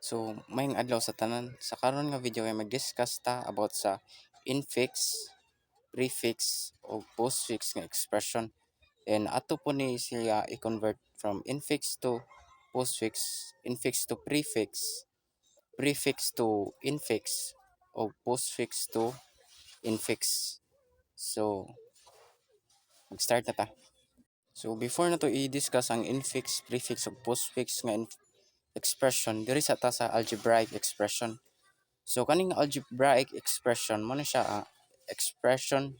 So, mayong adlaw sa tanan. Sa karon nga video ay mag-discuss ta about sa infix, prefix o postfix nga expression. And ato po ni siya i-convert from infix to postfix, infix to prefix, prefix to infix o postfix to infix. So, mag-start na ta. So, before na to i-discuss ang infix, prefix o postfix nga expression, diri sa ta sa algebraic expression. So kaning algebraic expression mo na siya expression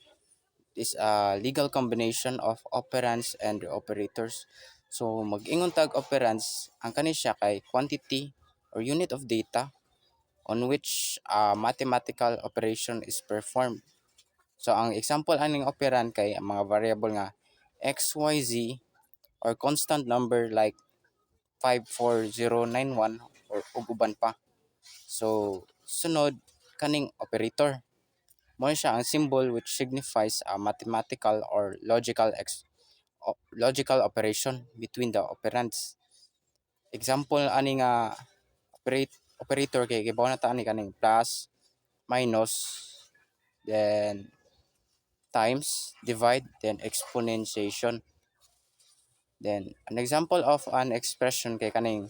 is a legal combination of operands and operators. So mag-ingon tag operands ang kani siya kay quantity or unit of data on which a mathematical operation is performed. So ang example aning operand kay ang mga variable nga x, y, z or constant number like 54091 or ug uban pa. So sunod kaning operator. Mo siya ang symbol which signifies a mathematical or logical operation between the operands. Example ani nga operator kay gibaw na ta ani kaning plus, minus, then times, divide, then exponentiation. Then an example of an expression kay kaning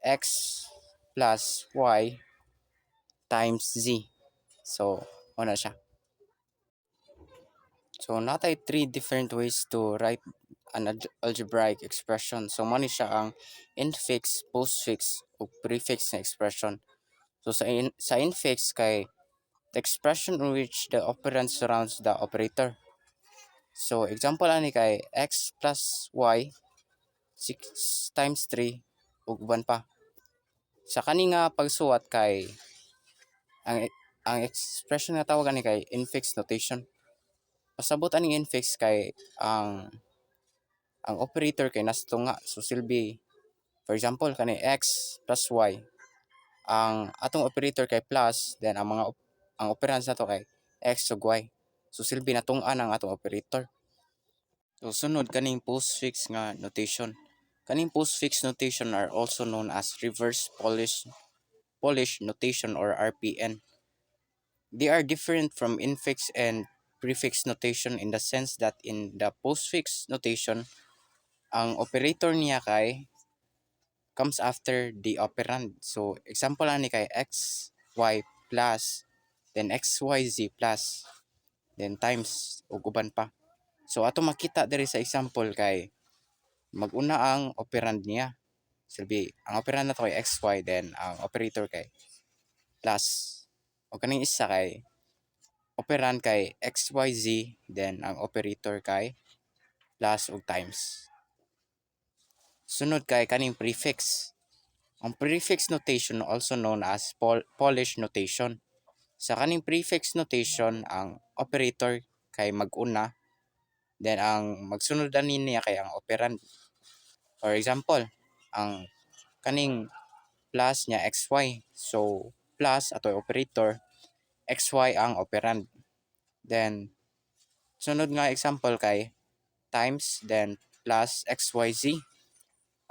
x plus y times z. So, ano siya. So, natay three different ways to write an algebraic expression. So, mani siya ang infix, postfix, o prefix na expression. So, sa infix kay the expression in which the operand surrounds the operator. So, example ani kay x plus y 6 times 3 ug uban pa. Sa kani nga pagsuwat kay ang ang expression nga tawag ani kay infix notation. Pasabot aning infix kay ang operator kay nasa tunga. So silbi for example kani x plus y. Ang atong operator kay plus, then ang operands nato kay x ug y. So silbi na tung-an ang atong operator. So sunod kaning postfix nga notation. Kaning postfix notation are also known as reverse Polish notation or RPN. They are different from infix and prefix notation in the sense that in the postfix notation, ang operator niya kay comes after the operand. So, example ani kay x, y plus, then x, y, z plus, then times, ug uban pa. So, ato makita diri sa example kay maguna ang operand niya. Silbi, ang operand na to kay x, y, then ang operator kay plus. O kaning isa kay operand kay x, y, z, then ang operator kay plus ug times. Sunod kay kaning prefix. Ang prefix notation also known as Polish notation. Sa kaning prefix notation, ang operator kay mag-una, then ang magsunod ani niya kay ang operand. For example, ang kaning plus niya xy. So, plus ato operator, xy ang operand. Then, sunod nga example kay times, then plus xyz.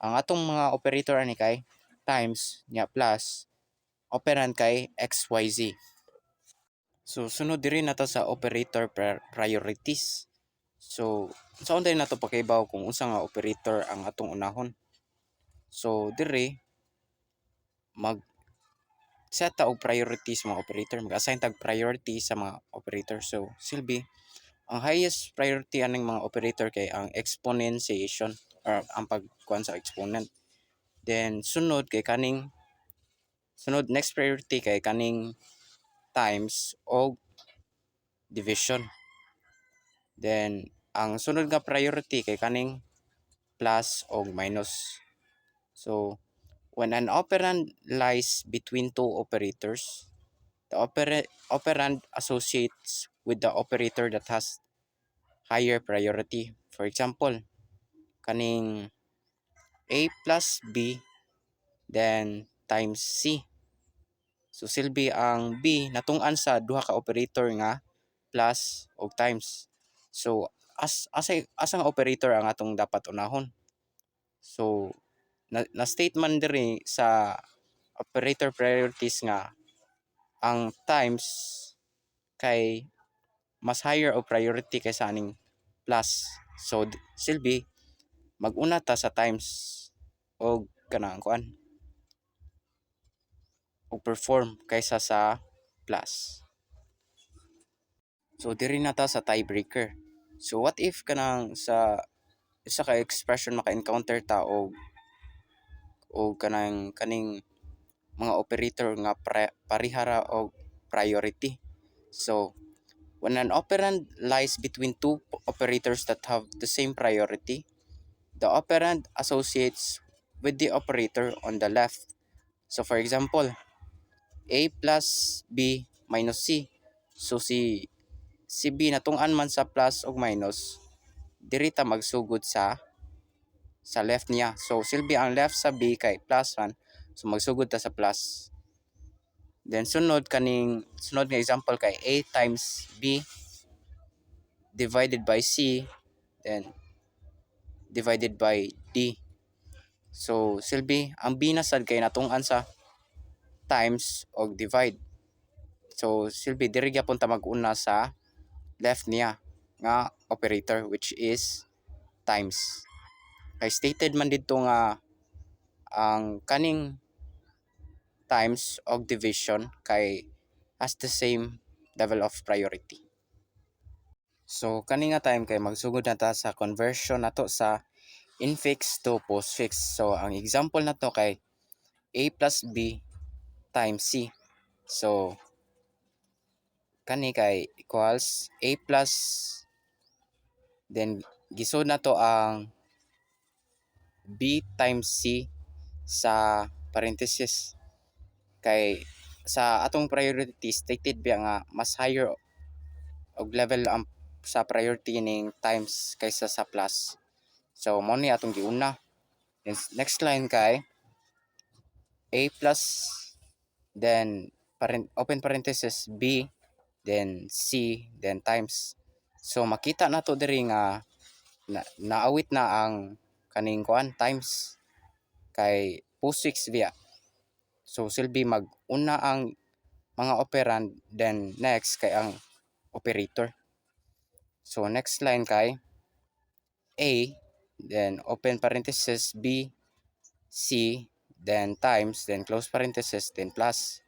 Ang atong mga operator ani kay times niya plus operand kay xyz. So sunod diri na ta sa operator priorities. So sa unday nato pakibaw kung unsa nga operator ang atong unahon. So diri mag set ta og priorities sa mga operator, mag-assign tag priority sa mga operator. So silbi ang highest priority aning mga operator kay ang exponentiation or ang pagkuan sa exponent. Then sunod kay kaning sunod next priority kay kaning times o division. Then ang sunod nga priority kay kaning plus o minus. So when an operand lies between two operators, the operand associates with the operator that has higher priority. For example, kaning A plus B then times C. So silbi ang B natungan sa duha ka operator nga plus o times. So asa nga operator ang atong dapat unahon. So na statement diri sa operator priorities nga ang times kay mas higher o priority kaysa aning plus. So silbi mag-una ta sa times o kanang kuan o perform kaysa sa plus. So diri na ta sa tiebreaker. So what if kanang sa isa ka expression maka-encounter ta o kanang kaning mga operator nga parihara og priority. So when an operand lies between two operators that have the same priority, the operand associates with the operator on the left. So for example, A plus B minus C. So si B natungan man sa plus ug minus, diri ta magsugod sa left niya. So silbi ang left sa B kay plus 1. So magsugod ta sa plus. Then sunod nga example kay A times B divided by C, then divided by D. So silbi ang B na sad kay natungan sa times og divide. So silbi diri gyapon ta mag-una sa left niya nga operator which is times. Kay stated man didto nga ang kaning times og division kay has the same level of priority. So kani nga time kay magsugod na ta sa conversion nato sa infix to postfix. So ang example nato kay A plus B times C. So kani kay equals A plus, then gisod na to ang B times C sa parenthesis kay sa atong priority stated biya nga mas higher og level ang sa priority ning times kaysa sa plus. So mo ni atong giuna. Then next line kay A plus, then open parenthesis B, then C, then times. So makita nato diri nga naawit na ang kaning kuan times kay postfix biya. So silbi mag-una ang mga operand, then next kay ang operator. So next line kay A, then open parenthesis B, C, then times, then close parenthesis, then plus.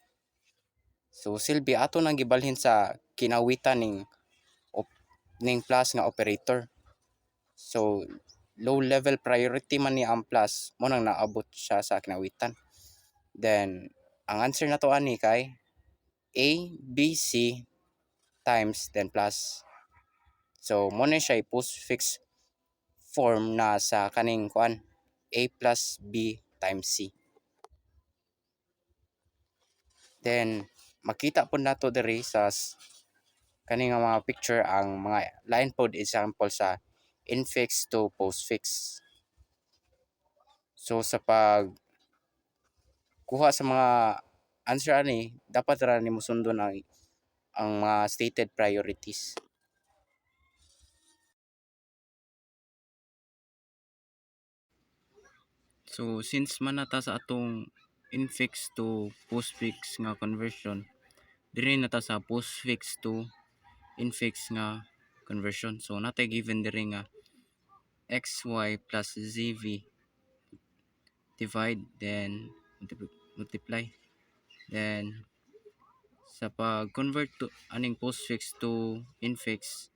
So silbi ato nang gibalhin sa kinawitan ning plus nga operator. So low level priority man ni ang plus mo nang naabot siya sa kinawitan. Then ang answer na to ani kay A, B, C times then plus. So mo na siya postfix form na sa kaning kuan A plus B times C. Then makita po nato diri sa kaning mga picture ang mga line pod example sa infix to postfix. So sa pag kuha sa mga answer ani dapat ra nimo sundon ang mga stated priorities. So since man nata sa atong infix to postfix nga conversion, diri nata sa postfix to infix nga conversion. So natay given diri nga xy plus zv divide then multiply. Then sa pag-convert to aning postfix to infix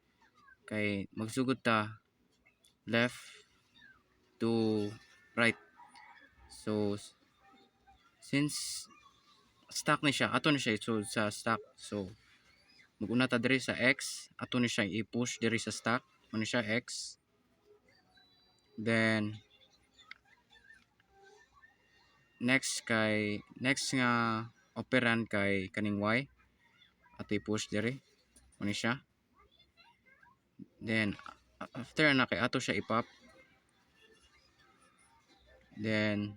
kay magsugod ta left to right. So since stack ni siya, ato ni siya isulod sa stack. So mag-una ta diri sa x, ato ni siya i-push diri sa stack, ano siya x. Then next nga operand kay kaning y, ato i-push diri, ano siya. Then after na kay ato siya i-pop. Then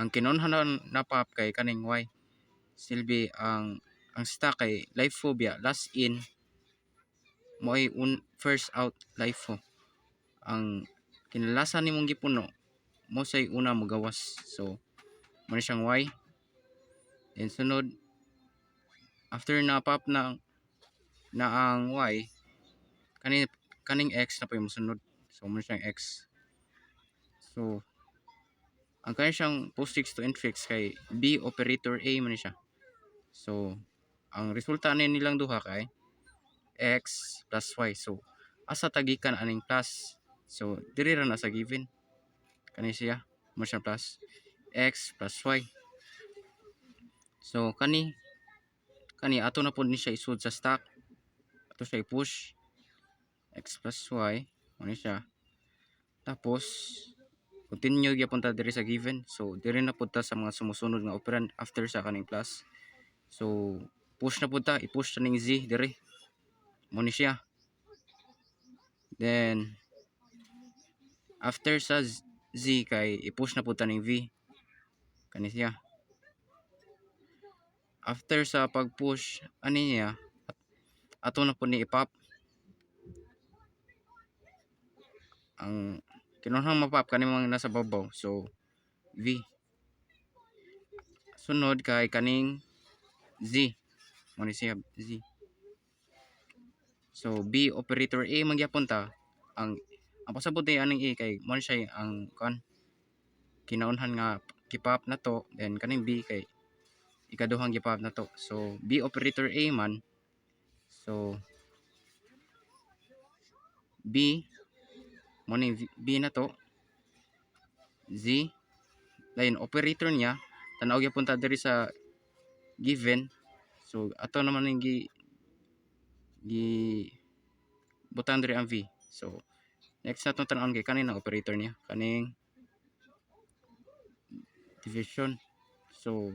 ang kinunhanan na pop kay kaning y, silbi ang stack kay LIFO biya, last in mo ay first out LIFO. Ang kinalasan nimong gipuno mo say una magawas. So mo siyang y, Then sunod, after na pop na ang y, kaning x na po yung sunod. So mo siyang x. So ang kanya siyang postfix to infix kay b operator a man siya. So ang resulta na nilang duha kay x plus y. So asa tagikan aning plus. So diri ra na sa given. Kani siya mo siya plus x plus y. So kani ato na po ni siya isud sa stack. Ato siya i-push x plus y mo ni siya. Tapos continue gyapon ta diri sa given. So diri na pud ta sa mga sumusunod nga operand after sa kaning plus. So push na pud ta, i-push ta ning z diri. Mo ni siya. Then after sa z kay i-push na pud ta ning v. Kani siya. After sa pag-push ani niya, ato na pud ni i-pop ang kinahanglan mapop kani mga nasa babaw. So v. Sunod kay kaning z. Mo ni siya z. So b operator a magyapon ta ang pasabot ni aning a kay mo siya ang kinaunhan nga gipop na to, then kaning b kay ikaduhang gipop na to. So b operator a man. So b mo ni b na to, z lain operator niya tanaw gyapon ta diri sa given. So ato naman ning gi butang diri ang v. So next nato tan-awon kay kaning operator niya, kaning division. So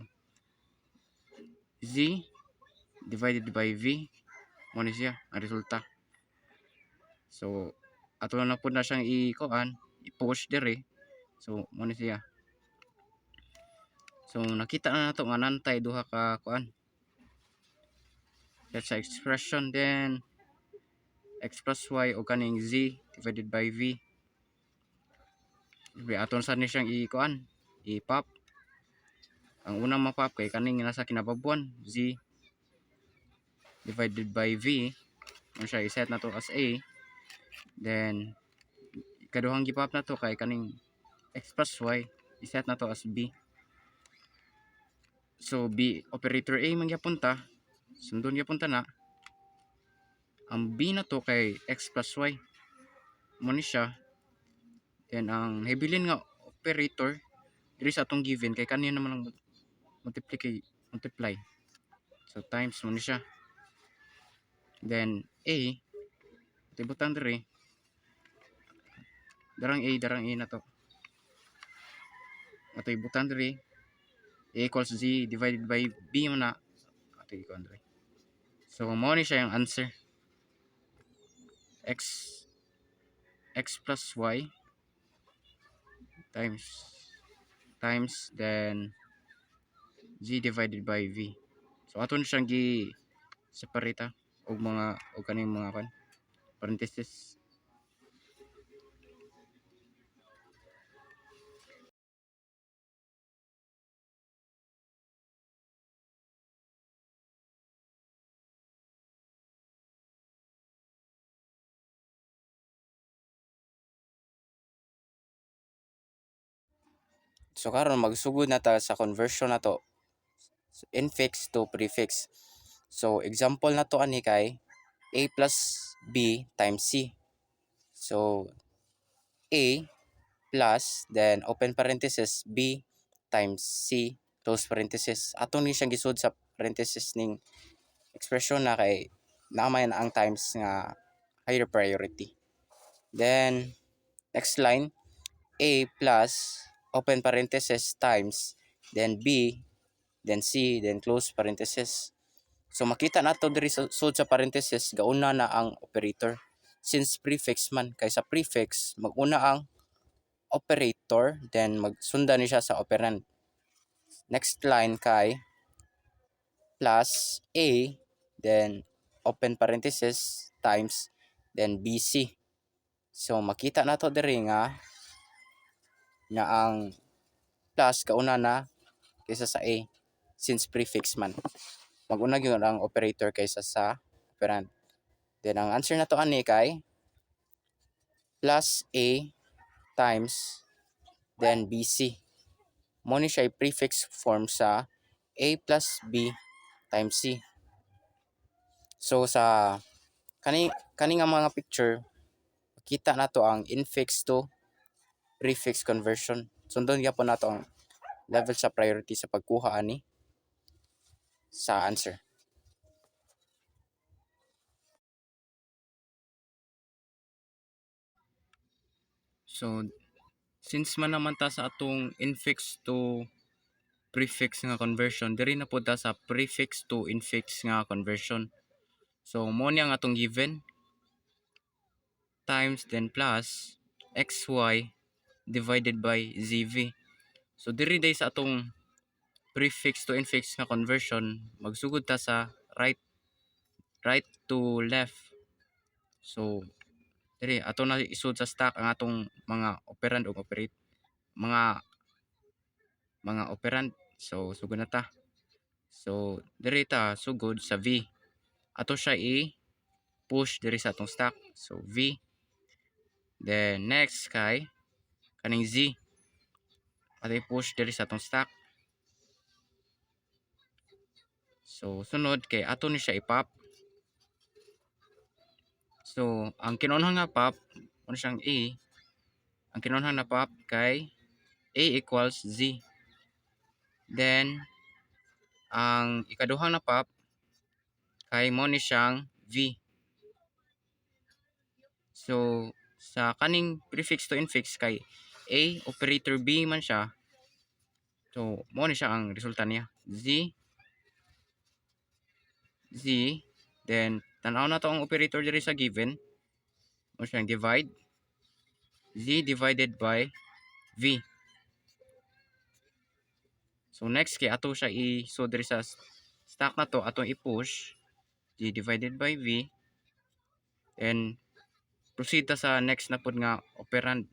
z divided by v mo ni siya ang resulta. So ato na pud na siyang i-push diri. So mo ni siya. So nakita na nato nga nantay duha ka that's sa expression. Then x plus y o kaning z divided by v. Aton sa ni siyang i-pop. Ang unang mapop kay kaning nasa kinababuan z divided by v. Mo siya i-set na to as a. Then ikaduhang gipop na to kay kaning x plus y, i-set na to as b. So b operator a man gyapon ta, sundon gyapon ta na. Ang b na to kay x plus y mo ni siya. Then ang hebilin nga operator diri sa atong given kay kaniya naman ang multiply. So times mo ni siya. Then a tibutang diri darang a na to. Ato ibutang diri a equals z divided by b mo na. Ato ikon diri. So mo ni siya yung answer. x plus y times then z divided by v. So aton siyang gi-separate og kaning mga parenthesis. So karon magsugod na ta sa conversion na to. Infix to prefix. So example na to ani kay a plus b times c. So a plus then open parenthesis b times c close parenthesis. Ato ni siyang gisud sa parenthesis ning expression na kay namay na ang times nga higher priority. Then next line a plus open parenthesis times then b then c then close parenthesis. So makita nato diri sud sa parenthesis gauna na ang operator since prefix man kay sa prefix maguna ang operator then magsundan ni siya sa operand. Next line kay plus a then open parenthesis times then bc. So makita nato diri nga ang plus kauna na kaysa sa a. since prefix man. Mag-una gyud ang operator kaysa sa operand. Then ang answer na to ani kay plus A times then BC. Mo ni siya prefix form sa A plus B times C. So sa kani nga mga picture, kita nato ang infix to prefix conversion. Sundon gyapon nato ang level sa priority sa pagkuha ani sa answer. So since man naman ta sa atong infix to prefix nga conversion, diri na pud ta sa prefix to infix nga conversion. So mo ni ang atong given times then plus xy divided by zv. So diri day sa atong prefix to infix nga conversion, magsugod ta sa right to left. So diri ato na isud sa stack ang atong mga operand ug operate mga operand. So sugod na ta. So diri ta sugod sa v. Ato siya i-push diri sa atong stack. So v. Then next kay kaning z. Ato i-push diri sa atong stack. So sunod kay ato ni siya i-pop. So ang kinunhang nga pop ano siyang a. Ang kinunhang na pop kay a equals z. Then ang ikaduhang na pop kay mo ni siyang v. So sa kaning prefix to infix kay a operator b man siya. So mo ni siya ang resulta niya. Z then tanaw na to ang operator diri sa given. Mo siyang divide z divided by v. So next kay ato siya so diri sa stack na to atong i-push z divided by v. And proceed ta sa next na pud nga operand.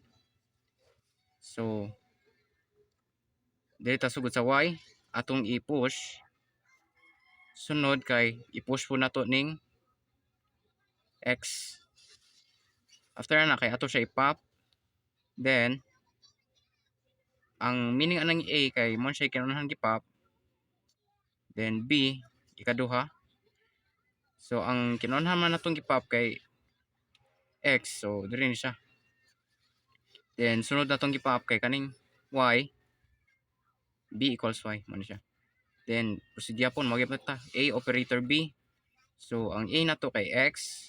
So diri ta sugod sa y atong i-push. Sunod kay i-push po nato ning x. After na kay ato siya i-pop. Then ang meaning anang a kay mo siya kinunahang gi-pop. Then b ikaduha. So ang kinunahang man natong gi-pop kay x. So diri ni siya. Then sunod natong gi-pop kay kaning y. B equals y mo ni siya. Then proceed gyapon mo gyapon ta a operator b. So ang a nato kay x.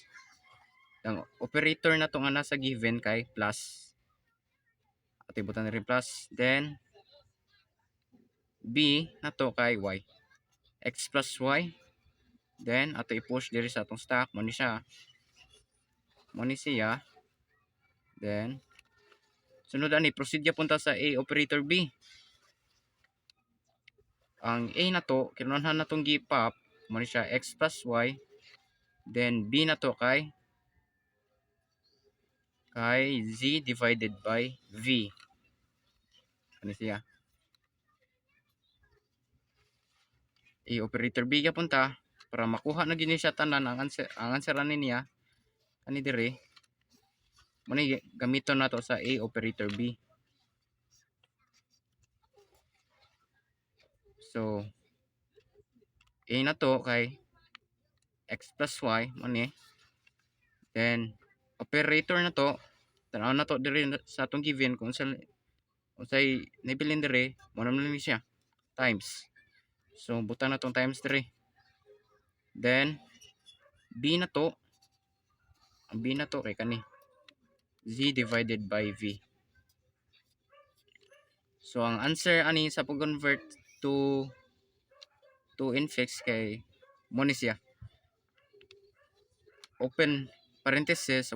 Ang operator nato nga nasa given kay plus. Ato ibutan na rin plus. Then b nato kay y. X plus y. Then ato i-push diri sa atong stack mo ni siya. Mo ni siya. Then sunod ani proceed gyapon ta sa a operator b. Ang a nato kinunahang natong gi-pop mo ni siya x plus y. Then b nato kay z divided by v. Ano siya? A operator b gyapon ta para makuha na gini siya tanan ang answer ani niya ani dire. Mo ni gamiton nato sa a operator b. So a nato kay x plus y mo ni. Then operator na to tanaw na to dire sa atong given kung unsay nibilin dire mo naman ni siya times. So butang na tong times dire. Then b na to ang b na to kay kani z divided by v. So ang answer ani sa pag-convert to infix kay mo ni siya open parenthesis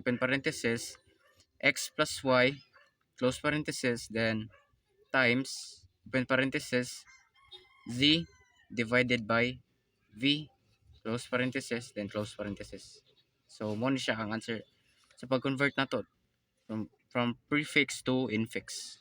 x plus y close parenthesis then times open parenthesis z divided by v close parenthesis then close parenthesis. So mo ni siya ang answer sa pag-convert nato from prefix to infix.